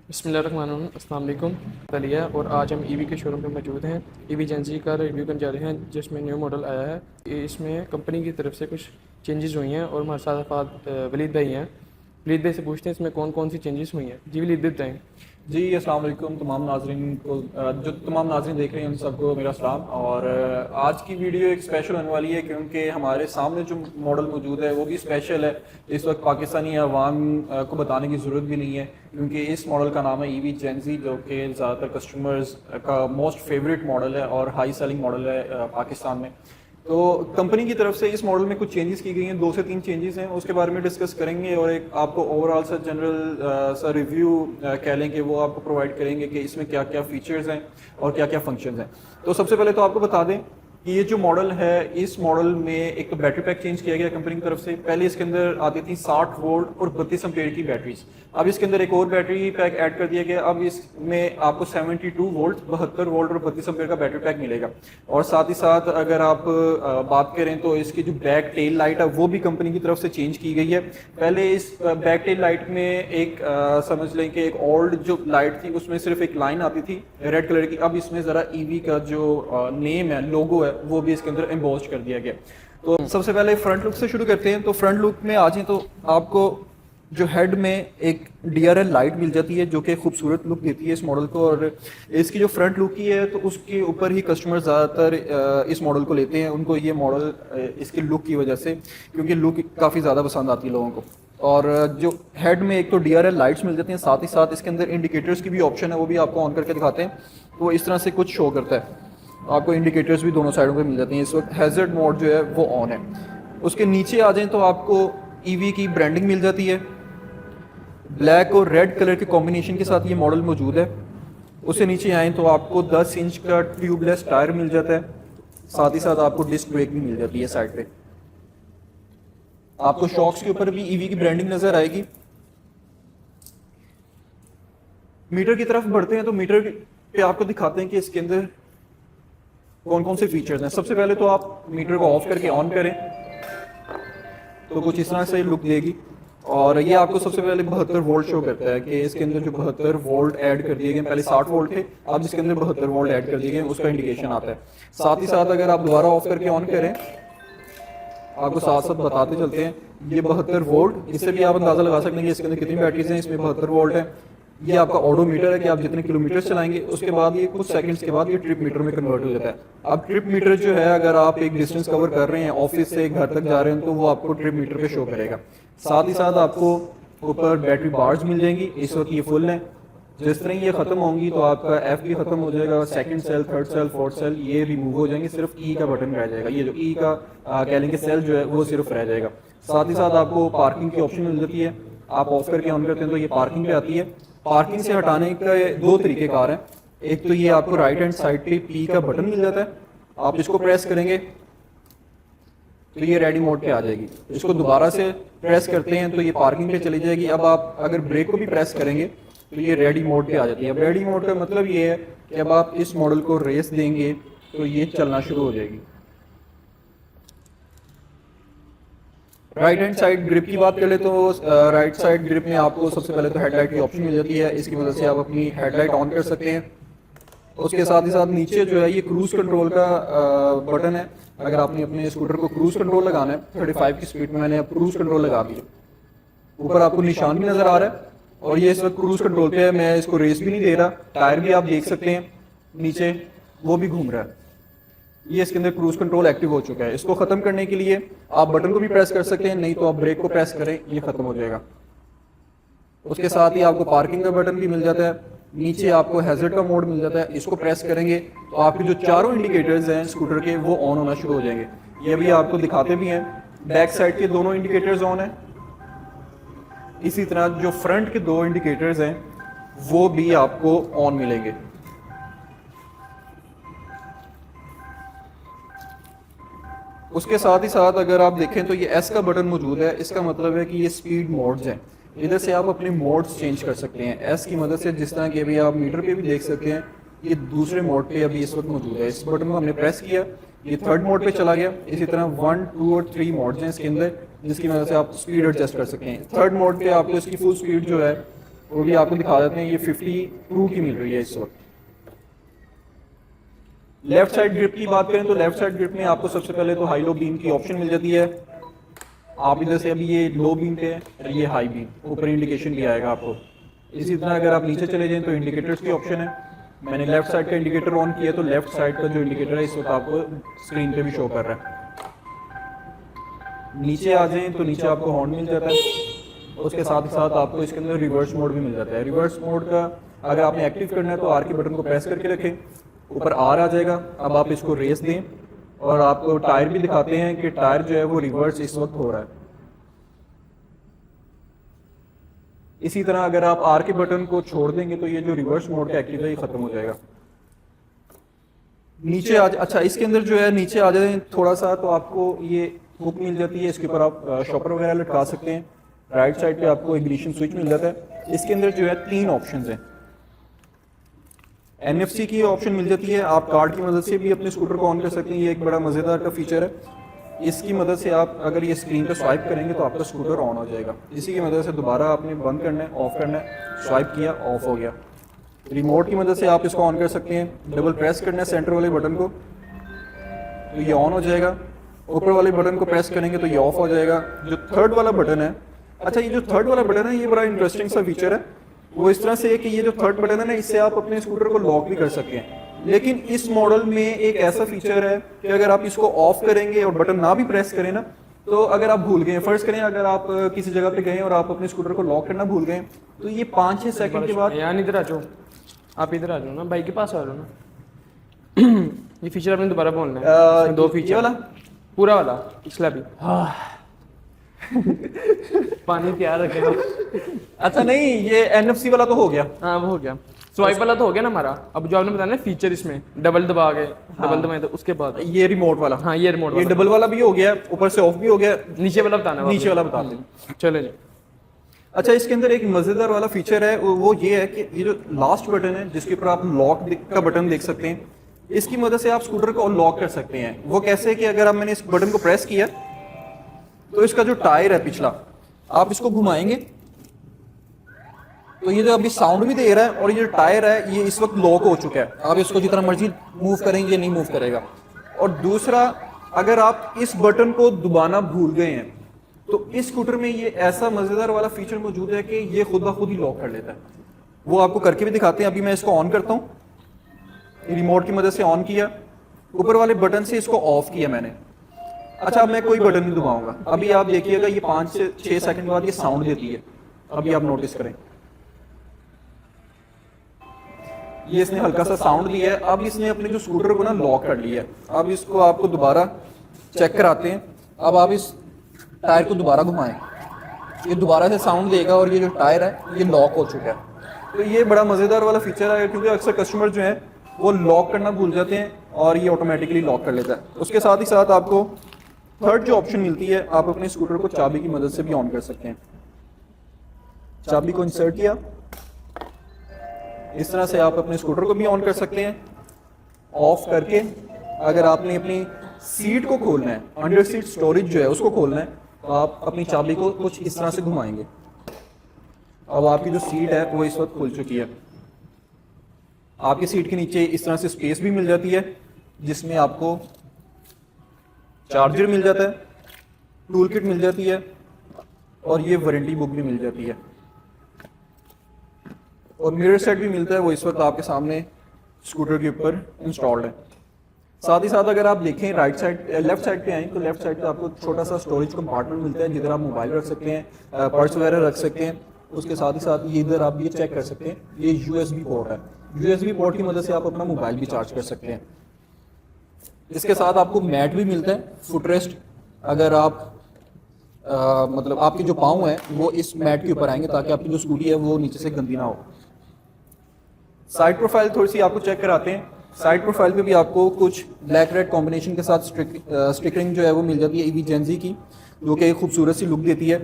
बिस्मिल्लाहिर्रहमानिर्रहीम, अस्सलाम वालेकुम। तलिया और आज हम ईवी के शोरूम पे मौजूद हैं। ईवी एजेंसी का रिव्यू करने जा रहे हैं जिसमें न्यू मॉडल आया है। इसमें कंपनी की तरफ से कुछ चेंजेस हुई हैं और हमारे साथ वलीद भाई हैं। वलीद भाई से पूछते हैं इसमें कौन कौन सी चेंजेस हुई हैं। जी वलीद भाई बताएँ। जी अस्सलाम वालेकुम तमाम नाजरीन को जो तमाम नाजरीन देख रहे हैं उन सबको मेरा सलाम। और आज की वीडियो एक स्पेशल होने वाली है क्योंकि हमारे सामने जो मॉडल मौजूद है वो भी स्पेशल है। इस वक्त पाकिस्तानी अवाम को बताने की ज़रूरत भी नहीं है क्योंकि इस मॉडल का नाम है ईवी जेंजी, जो कि ज़्यादातर कस्टमर्स का मोस्ट फेवरेट मॉडल है और हाई सेलिंग मॉडल है पाकिस्तान में। तो कंपनी की तरफ से इस मॉडल में कुछ चेंजेस की गई हैं, 2 से 3 चेंजेस हैं, उसके बारे में डिस्कस करेंगे और एक आपको ओवरऑल सा जनरल सा रिव्यू कह लें कि वो आपको प्रोवाइड करेंगे कि इसमें क्या क्या फीचर्स हैं और क्या क्या फंक्शंस हैं। तो सबसे पहले तो आपको बता दें कि ये जो मॉडल है, इस मॉडल में एक तो बैटरी पैक चेंज किया गया कंपनी की तरफ से। पहले इसके अंदर आती थी 60 वोल्ट और 32 एम्पेयर की बैटरीज, अब इसके अंदर एक और बैटरी पैक ऐड कर दिया गया। अब इसमें आपको 72 वोल्ट, 72 वोल्ट और 32 एम्पेयर का बैटरी पैक मिलेगा। और साथ ही साथ अगर आप बात करें तो इसकी जो बैक टेल लाइट है वो भी कंपनी की तरफ से चेंज की गई है। पहले इस बैक टेल लाइट में एक समझ लें कि एक ओल्ड जो लाइट थी उसमें सिर्फ एक लाइन आती थी रेड कलर की। अब इसमें ज़रा ईवी का जो नेम है, लोगो है, वो भी इसके अंदर एम्बोस्ड कर दिया गया। तो सबसे पहले फ्रंट लुक से शुरू करते हैं। तो फ्रंट लुक में आ जाए तो आपको जो हेड में एक DRL लाइट मिल जाती है जो कि खूबसूरत लुक देती है इस मॉडल को। और इसकी जो फ्रंट लुक की है तो उसके ऊपर ही कस्टमर ज़्यादातर इस मॉडल को लेते हैं। उनको ये मॉडल इसकी लुक की वजह से, क्योंकि लुक काफ़ी ज़्यादा पसंद आती है लोगों को। और जो हेड में एक तो DRL लाइट्स मिल जाती हैं, साथ ही साथ इसके अंदर इंडिकेटर्स की भी ऑप्शन है, वो भी आपको ऑन करके दिखाते हैं। तो इस तरह से कुछ शो करता है, आपको इंडिकेटर्स भी दोनों साइडों पे मिल जाते हैं। इस वक्त हैजर्ड मोड जो है वो ऑन है। उसके नीचे आ जाएं तो आपको ईवी की ब्रांडिंग मिल जाती है, ब्लैक और रेड कलर के कॉम्बिनेशन के साथ ये मॉडल मौजूद है। उससे नीचे आए तो आपको 10 इंच का ट्यूबलेस टायर मिल जाता है, साथ ही साथ आपको डिस्क ब्रेक भी मिल जाती है साइड पे। आपको शॉक्स के ऊपर भी ईवी की ब्रांडिंग नजर आएगी। मीटर की तरफ बढ़ते हैं तो मीटर पे आपको दिखाते हैं कि इसके अंदर कौन कौन से फीचर्स हैं। सबसे पहले तो आप मीटर को ऑफ करके ऑन करें तो कुछ इस तरह से लुक देगी। और ये आपको सबसे पहले 72 वोल्ट शो करता है कि इसके अंदर जो 72 वोल्ट ऐड कर दिए गए, पहले 60 वोल्ट थे, अब इसके अंदर 72 वोल्ट ऐड कर दिए गए, उसका इंडिकेशन आता है। साथ ही साथ अगर आप दोबारा ऑफ करके ऑन करें, आपको साथ साथ बताते चलते हैं, ये 72 वोल्ट, इससे भी आप अंदाजा लगा सकते हैं कि इसके अंदर कितनी बैटरीज हैं। इसमें 72 वोल्ट है। ये आपका ऑडोमीटर है कि आप जितने किलोमीटर चलाएंगे उसके बाद ये कुछ सेकंड्स के बाद ये ट्रिप मीटर में कन्वर्ट हो जाता है। अब ट्रिप मीटर जो है, अगर आप एक डिस्टेंस कवर कर रहे हैं, ऑफिस से घर तक जा रहे हैं, तो वो आपको ट्रिप मीटर पे शो करेगा। साथ ही साथ आपको ऊपर बैटरी बार्स मिल जाएंगी। इस वक्त ये फुल है, जिस तरह ये खत्म होंगी तो आपका एफ भी खत्म हो जाएगा, second cell, third cell, fourth cell ये रिमूव हो जाएंगे, सिर्फ ई का बटन रह जाएगा। ये जो ई का कह लेंगे सेल जो है वो सिर्फ रह जाएगा। साथ ही साथ आपको पार्किंग की ऑप्शन मिल जाती है, आप ऑफ करके ऑन करते हैं तो ये पार्किंग पे आती है। पार्किंग से हटाने का 2 तरीके कार हैं। एक तो ये आपको राइट हैंड साइड पे पी का बटन मिल जाता है, आप इसको प्रेस करेंगे तो ये रेडी मोड पे आ जाएगी। इसको दोबारा से प्रेस करते हैं तो ये पार्किंग पे चली जाएगी। अब आप अगर ब्रेक को भी प्रेस करेंगे तो ये रेडी मोड पे आ जाती है। अब रेडी मोड का मतलब ये है कि अब आप इस मॉडल को रेस देंगे तो ये चलना शुरू हो जाएगी। राइट हैंड साइड ग्रिप की बात कर ले तो राइट साइड ग्रिप में आपको सबसे पहले तो हेडलाइट की ऑप्शन मिल जाती है। इसकी वजह से आप अपनी हेडलाइट ऑन कर सकते हैं। उसके साथ ही साथ नीचे जो है ये क्रूज कंट्रोल का बटन है। अगर आपने अपने स्कूटर को क्रूज कंट्रोल लगाना है 35 की स्पीड में, मैंने अब क्रूज कंट्रोल लगा दिया। ऊपर आपको निशान भी नजर आ रहा है और ये इस वक्त क्रूज कंट्रोल पे है। मैं इसको रेस भी नहीं दे रहा। टायर भी आप देख सकते हैं नीचे वो भी घूम रहा है। ये इसके अंदर क्रूज कंट्रोल एक्टिव हो चुका है। इसको खत्म करने के लिए आप बटन को भी प्रेस कर सकते हैं, नहीं तो आप ब्रेक को प्रेस करें, ये खत्म हो जाएगा। उसके साथ ही आपको पार्किंग का बटन भी मिल जाता है। नीचे आपको हैजर्ड का मोड मिल जाता है, इसको प्रेस करेंगे तो आपके जो चारों इंडिकेटर्स हैं स्कूटर के वो ऑन होना शुरू हो जाएंगे। ये भी आपको दिखाते भी हैं। बैक साइड के दोनों इंडिकेटर्स ऑन है। इसी तरह जो फ्रंट के 2 इंडिकेटर्स हैं वो भी आपको ऑन मिलेंगे। उसके साथ ही साथ अगर आप देखें तो ये एस का बटन मौजूद है। इसका मतलब है कि ये स्पीड मोड्स हैं, इधर से आप अपने मोड्स चेंज कर सकते हैं एस की मदद से। जिस तरह के अभी आप मीटर पे भी देख सकते हैं, ये दूसरे मोड पे अभी इस वक्त मौजूद है। इस बटन को हमने प्रेस किया, ये थर्ड मोड पे चला गया। इसी तरह 1, 2 और 3 मोड्स हैं इसके अंदर, जिसकी वजह से आप स्पीड एडजस्ट कर सकते हैं। थर्ड मोड पे आपको इसकी फुल स्पीड जो है वो भी आपको दिखा देते हैं। ये 52 की मिल रही है इस वक्त। लेफ्ट साइड ग्रिप की बात करें तो लेफ्ट साइड ग्रिप में आपको सबसे पहले तो हाई लो बीम की ऑप्शन मिल जाती है। आप इधर से अभी ये लो बीम पे है और ये हाई बीम, ऊपर इंडिकेशन भी आएगा आपको। इसी तरह अगर आप नीचे चले जाएं तो इंडिकेटर्स की ऑप्शन है। मैंने लेफ्ट साइड का इंडिकेटर ऑन किया तो लेफ्ट साइड का जो इंडिकेटर है इस वक्त आपको स्क्रीन पे भी शो कर रहा है। नीचे आ जाएं तो नीचे आपको हॉर्न मिल जाता है। उसके साथ ही साथ आपको इसके अंदर रिवर्स मोड भी मिल जाता है। रिवर्स मोड का अगर आपने एक्टिव करना है तो आर के बटन को प्रेस करके रखें, ऊपर आर आ जाएगा। अब आप इसको रेस दें और आपको टायर भी दिखाते हैं कि टायर जो है वो रिवर्स इस वक्त हो रहा है। इसी तरह अगर आप आर के बटन को छोड़ देंगे तो ये जो रिवर्स मोड का एक्टिव है ये खत्म हो जाएगा। नीचे आ अच्छा, इसके अंदर जो है नीचे आ जाए थोड़ा सा तो आपको ये हुक मिल जाती है। इसके ऊपर आप शॉपर वगैरह लटका सकते हैं। राइट साइड पे आपको इग्निशन स्विच मिल जाता है। इसके अंदर जो है 3 ऑप्शंस हैं। NFC की ऑप्शन मिल जाती है। आप कार्ड की मदद से भी अपने स्कूटर को ऑन कर सकते हैं। ये एक बड़ा मज़ेदार का फीचर है। इसकी मदद से आप अगर ये स्क्रीन पे स्वाइप करेंगे तो आपका स्कूटर ऑन हो जाएगा। इसी की मदद से दोबारा आपने बंद करना है, ऑफ करना है, स्वाइप किया, ऑफ हो गया। रिमोट की मदद से आप इसको ऑन कर सकते हैं। डबल प्रेस करना है सेंटर वाले बटन को तो ये ऑन हो जाएगा। ऊपर वाले बटन को प्रेस करेंगे तो ये ऑफ हो जाएगा। जो थर्ड वाला बटन है, अच्छा ये जो थर्ड वाला बटन है ये बड़ा इंटरेस्टिंग सा फीचर है। वो इस तरह से है कि ये जो थर्ड बटन है ना, इससे आप अपने स्कूटर को लॉक भी कर सकते हैं। लेकिन इस मॉडल में एक ऐसा फीचर है कि अगर आप इसको ऑफ करेंगे और बटन ना भी प्रेस करें ना, तो अगर आप भूल गए, फर्ज करें अगर आप किसी जगह पे गए और आप अपने स्कूटर को लॉक करना भूल गए, तो ये 5-6 सेकंड के बाद यार इधर आ जाओ, आप इधर आ जाओ ना, बाइक के पास आ जाओ ना। ये फीचर आपने दोबारा बोलना है। इसमें 2 फीचर वाला पूरा वाला पिछला भी। पानी तैयार रखेगा। अच्छा नहीं, ये NFC वाला तो हो गया। हाँ वो हो गया। स्वाइप वाला तो हो गया ना हमारा। अब जो आपने बताया ना फीचर इसमें डबल दबा के, डबल दबाए तो उसके बाद ये रिमोट वाला, हाँ ये रिमोट ये डबल वाला भी हो गया, ऊपर से ऑफ भी हो गया। नीचे वाला बताना है, नीचे वाला बता दें। चले जी। अच्छा, इसके अंदर एक मजेदार वाला फीचर है, वो ये है कि ये जो लास्ट बटन है जिसके ऊपर आप लॉक का बटन देख सकते हैं, इसकी मदद से आप स्कूटर को लॉक कर सकते हैं। वो कैसे है कि अगर आप मैंने इस बटन को प्रेस किया तो इसका जो टायर है पिछला, आप इसको घुमाएंगे तो ये जो अभी साउंड भी दे रहा है और ये जो टायर है ये इस वक्त लॉक हो चुका है। आप इसको जितना मर्जी मूव करेंगे नहीं मूव करेगा। और दूसरा, अगर आप इस बटन को दबाना भूल गए हैं तो इस स्कूटर में ये ऐसा मजेदार वाला फीचर मौजूद है कि ये खुद ब खुद ही लॉक कर लेता है। वो आपको करके भी दिखाते हैं। अभी मैं इसको ऑन करता हूँ, रिमोट की मदद से ऑन किया, ऊपर वाले बटन से इसको ऑफ किया मैंने। अच्छा, अब मैं कोई बटन नहीं दबाऊंगा। अभी आप देखिएगा ये 5 से 6 सेकंड बाद ये साउंड देती है। अभी आप नोटिस करें, ये इसने हल्का सा साउंड दिया है। अब इसने अपने जो स्कूटर को ना लॉक कर लिया है। अब इसको आपको दोबारा चेक कराते हैं। अब आप इस टायर को दोबारा घुमाएं, ये दोबारा से साउंड देगा और ये जो टायर है ये लॉक हो चुका है। तो ये बड़ा मज़ेदार वाला फीचर है, क्योंकि अक्सर कस्टमर जो है वो लॉक करना भूल जाते हैं और ये ऑटोमेटिकली लॉक कर लेता है। उसके साथ ही साथ आपको थर्ड जो ऑप्शन मिलती है, आप अपने स्कूटर को चाबी की मदद से भी ऑन कर सकते हैं। चाबी को इंसर्ट किया, इस तरह से आप अपने स्कूटर को भी ऑन कर सकते हैं। ऑफ करके अगर आपने अपनी सीट को खोलना है, अंडर सीट स्टोरेज जो है उसको खोलना है, तो आप अपनी चाबी को कुछ इस तरह से घुमाएंगे। अब आपकी जो सीट है वो इस वक्त खुल चुकी है। आपकी सीट के नीचे इस तरह से स्पेस भी मिल जाती है, जिसमें आपको चार्जर मिल जाता है, टूल किट मिल जाती है और ये वारंटी बुक भी मिल जाती है और मिरर सेट भी मिलता है। वो इस वक्त आपके सामने स्कूटर के ऊपर इंस्टॉल्ड है। साथ ही साथ अगर आप देखें राइट साइड, लेफ्ट साइड पे आएँ तो लेफ्ट साइड पे आपको छोटा सा स्टोरेज कंपार्टमेंट मिलता है, जिधर आप मोबाइल रख सकते हैं, पर्स वगैरह रख सकते हैं। उसके साथ ही साथ ये इधर आप ये चेक कर सकते हैं, ये USB पोर्ट है। USB पोर्ट की मदद से आप अपना मोबाइल भी चार्ज कर सकते हैं। इसके साथ आपको मैट भी मिलता है, फुटरेस्ट। अगर आप मतलब आपके जो पाँव हैं वो इस मैट के ऊपर आएंगे ताकि आपकी जो स्कूटी है वो नीचे से गंदी ना हो। साइड प्रोफाइल थोड़ी सी आपको चेक कराते हैं। साइड प्रोफाइल पे भी आपको कुछ ब्लैक रेड कॉम्बिनेशन के साथ स्टिकरिंग जो है वो मिल जाती है EV Gen Z की, जो कि एक खूबसूरत सी लुक देती है।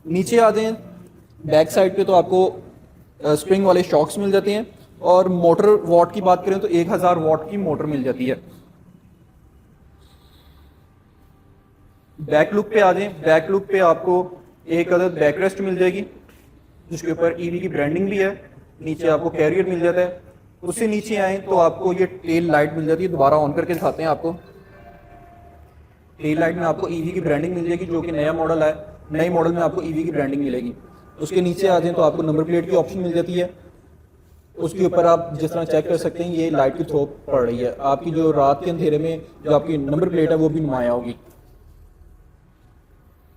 नीचे आ जाएं बैक साइड पे तो आपको स्प्रिंग वाले शॉक्स मिल जाते हैं और मोटर वॉट की बात करें तो 1000 वॉट की मोटर मिल जाती है। बैक लुक पे आ जाएं। बैक लुक पे आपको एक अदद बैक रेस्ट मिल जाएगी। जिसके ऊपर ईवी की ब्रांडिंग भी है। नीचे आपको कैरियर मिल जाता है। उससे नीचे आए तो आपको ये टेल लाइट मिल जाती है। दोबारा ऑन करके दिखाते हैं आपको। टेल लाइट में आपको ईवी की ब्रांडिंग मिल जाएगी, जो कि नया मॉडल है। नए मॉडल में आपको ईवी की ब्रांडिंग मिलेगी। उसके नीचे आ जाए तो आपको नंबर प्लेट की ऑप्शन मिल जाती है। उसके ऊपर आप जिस तरह चेक कर सकते हैं, ये लाइट की थ्रो पड़ रही है। आपकी जो रात के अंधेरे में जो आपकी नंबर प्लेट है वो भी नुमाया होगी।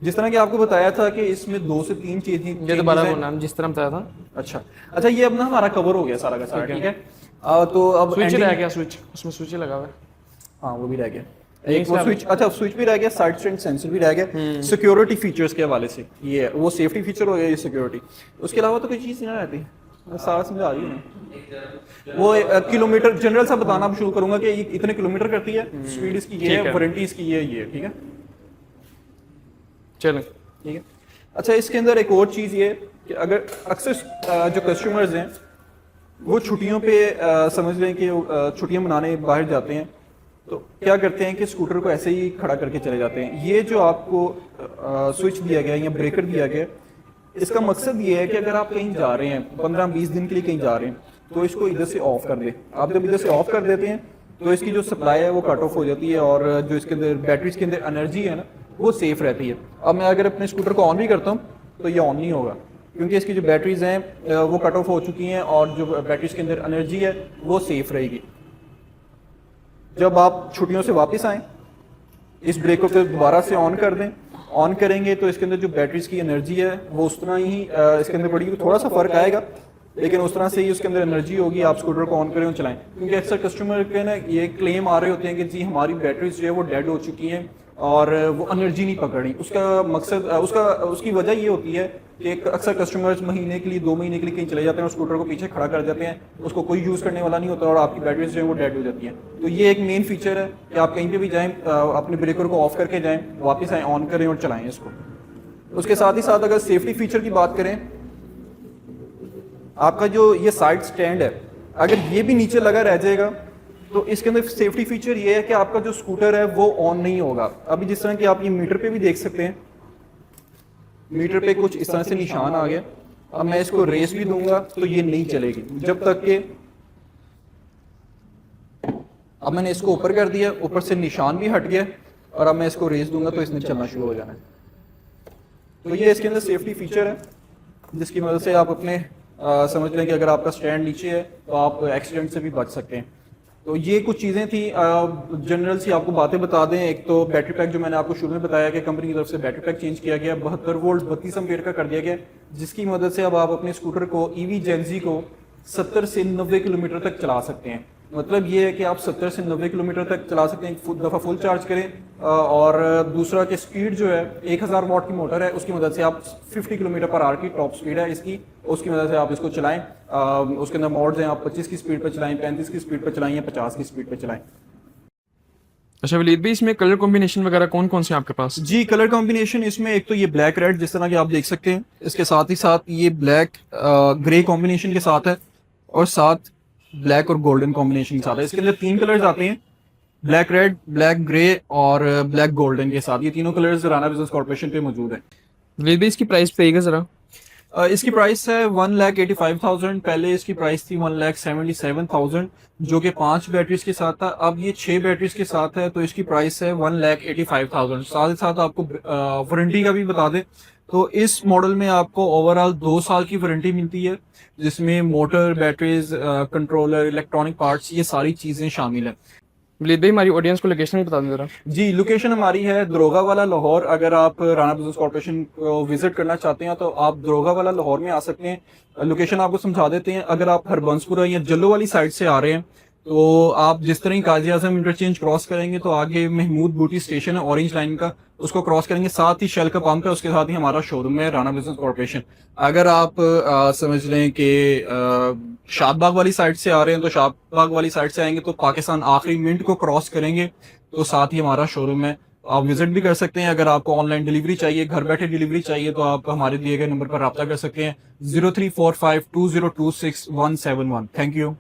जिस तरह कि आपको बताया था कि इसमें 2 से 3 चीजें ये दोबारा बोलना हम जिस तरह बताया था। अच्छा, ये अब ना हमारा कवर हो गया सारा का सारा, ठीक है। तो अब स्विच ending- रह गया, स्विच उसमें स्विच लगा हुआ है। हाँ, वो भी रह गया। यही एक वो सब- स्विच, अच्छा स्विच भी रह गया, साइड स्टैंड सेंसर भी रह गया। सिक्योरिटी फीचर्स के हवाले से ये है, वो सेफ्टी फीचर हो गया, ये सिक्योरिटी। उसके अलावा तो कोई चीज़ नहीं रहती। मैं सारा समझा रही हूँ। वो किलोमीटर जनरल सा बताना अब शुरू करूंगा कि ये इतने किलोमीटर करती है, स्पीड इसकी ये ठीक है, है। वारंटी इसकी ये है, ठीक है। चलें। ठीक है। अच्छा, इसके अंदर एक और चीज़ ये कि अगर अक्सर जो कस्टमर्स हैं वो छुट्टियों पे समझ लें कि छुट्टियां मनाने बाहर जाते हैं, तो क्या करते हैं कि स्कूटर को ऐसे ही खड़ा करके चले जाते हैं। ये जो आपको स्विच दिया गया है या ब्रेकर दिया गया है, इसका मकसद ये है कि अगर आप कहीं जा रहे हैं 15-20 दिन के लिए कहीं जा रहे हैं, तो इसको इधर से ऑफ कर दें। आप जब इधर से ऑफ कर देते हैं तो इसकी जो सप्लाई है वो कट ऑफ हो जाती है, और जो इसके अंदर बैटरीज के अंदर एनर्जी है ना, वो सेफ रहती है। अब मैं अगर अपने स्कूटर को ऑन भी करता हूँ तो ये ऑन नहीं होगा, क्योंकि इसकी जो बैटरीज हैं वो कट ऑफ हो चुकी हैं, और जो बैटरीज के अंदर एनर्जी है वो सेफ रहेगी। जब आप छुट्टियों से वापस आएँ, इस ब्रेक को फिर दोबारा से ऑन कर दें। ऑन करेंगे तो इसके अंदर जो बैटरीज की एनर्जी है वो उस तरह ही इसके अंदर पड़ेगी। थोड़ा सा फर्क आएगा, लेकिन उस तरह से ही उसके अंदर एनर्जी होगी। आप स्कूटर को ऑन करें और चलाएं, क्योंकि अक्सर कस्टमर के ना ये क्लेम आ रहे होते हैं कि जी हमारी बैटरीज जो है वो डेड हो चुकी हैं और वो एनर्जी नहीं पकड़ रही। उसका मकसद उसकी वजह ये होती है कि अक्सर कस्टमर्स महीने के लिए 2 महीने के लिए कहीं चले जाते हैं और स्कूटर को पीछे खड़ा कर देते हैं, उसको कोई यूज़ करने वाला नहीं होता और आपकी बैटरीज जो है वो डेड हो जाती हैं। तो ये एक मेन फीचर है कि आप कहीं पे भी जाएं, अपने ब्रेकर को ऑफ करके जाएं, वापस आएँ, ऑन करें और चलाएं इसको। उसके साथ ही साथ अगर सेफ्टी फीचर की बात करें, आपका जो ये साइड स्टैंड है, अगर ये भी नीचे लगा रह जाएगा तो इसके अंदर सेफ्टी फीचर ये है कि आपका जो स्कूटर है वो ऑन नहीं होगा। अभी जिस तरह कि आप ये मीटर पे भी देख सकते हैं, मीटर पे कुछ इस तरह से निशान आ गया। अब मैं इसको रेस भी दूंगा तो ये नहीं चलेगी जब तक कि, अब मैंने इसको ऊपर कर दिया, ऊपर से निशान भी हट गया, और अब मैं इसको रेस दूंगा तो इसने चलना शुरू हो जाना है। तो ये इसके अंदर सेफ्टी फीचर है, जिसकी मदद से आप अपने समझ लें कि अगर आपका स्टैंड नीचे है तो आप एक्सीडेंट से भी बच सकते हैं। तो ये कुछ चीज़ें थी, जनरल सी आपको बातें बता दें। एक तो बैटरी पैक जो मैंने आपको शुरू में बताया कि कंपनी की तरफ से बैटरी पैक चेंज किया गया, 72 वोल्ट 32 एम्पीयर का कर दिया गया, जिसकी मदद से अब आप अपने स्कूटर को ईवी जेनजी को 70 से 90 किलोमीटर तक चला सकते हैं। मतलब ये है कि आप 70 से 90 किलोमीटर तक चला सकते हैं, एक दफ़ा फुल चार्ज करें। और दूसरा कि स्पीड जो है 1000 वाट की मोटर है, उसकी मदद से आप 50 किलोमीटर पर आवर की टॉप स्पीड है इसकी, उसकी मदद से आप इसको चलाएं। उसके अंदर मोड्स हैं, आप 25 की स्पीड पर चलाएं, 35 की स्पीड पर चलाएं या 50 की स्पीड पर चलाएं। अच्छा वलीद भाई, इसमें कलर कॉम्बिनेशन वगैरह कौन कौन से हैं आपके पास? जी, कलर कॉम्बिनेशन इसमें एक तो ये ब्लैक रेड जिस तरह की आप देख सकते हैं, इसके साथ ही साथ ये ब्लैक ग्रे कॉम्बिनेशन के साथ है, और साथ ब्लैक और गोल्डन कॉम्बिनेशन के साथ है। इसके अंदर 3 कलर्स आते हैं, ब्लैक रेड, ब्लैक ग्रे और ब्लैक गोल्डन के साथ। ये तीनों कलर्स राना बिजनेस कॉर्पोरेशन पे मौजूद है। वलीद भाई इसकी प्राइस बताइएगा ज़रा। इसकी प्राइस है 1,85,000। पहले इसकी प्राइस थी 1,77,000, जो कि 5 बैटरीज के साथ था। अब ये 6 बैटरीज के साथ है, तो इसकी प्राइस है 1,85,000। साथ ही साथ आपको वारंटी का भी बता दें तो इस मॉडल में आपको ओवरऑल 2 साल की वारंटी मिलती है, जिसमें motor, batteries, controller, electronic parts, ये सारी चीज़ें शामिल हैं। वलीद भाई हमारी ऑडियंस को लोकेशन भी बता दें ज़रा। जी, लोकेशन हमारी है दरोगा वाला लाहौर। अगर आप राना बिजनेस कॉर्पोरेशन को विजिट करना चाहते हैं तो आप दरोगा वाला लाहौर में आ सकते हैं। लोकेशन आपको समझा देते हैं। अगर आप हरबंसपुरा या जल्लो वाली साइड से आ रहे हैं तो आप जिस तरह ही काजी आजम इंटरचेंज क्रॉस करेंगे तो आगे महमूद बूटी स्टेशन है ऑरेंज लाइन का, उसको क्रॉस करेंगे, साथ ही शेल का पंप है, उसके साथ ही हमारा शोरूम है राना बिजनेस कॉर्पोरेशन। अगर आप समझ लें कि शादबाग वाली साइड से आ रहे हैं तो शादबाग वाली साइड से आएंगे तो पाकिस्तान आखिरी मिनट को क्रॉस करेंगे तो साथ ही हमारा शोरूम है, आप विजिट भी कर सकते हैं। अगर आपको ऑनलाइन डिलीवरी चाहिए, घर बैठे डिलीवरी चाहिए, तो आप हमारे दिए गए नंबर पर रब्ता कर सकते हैं 03452026 171। Thank you.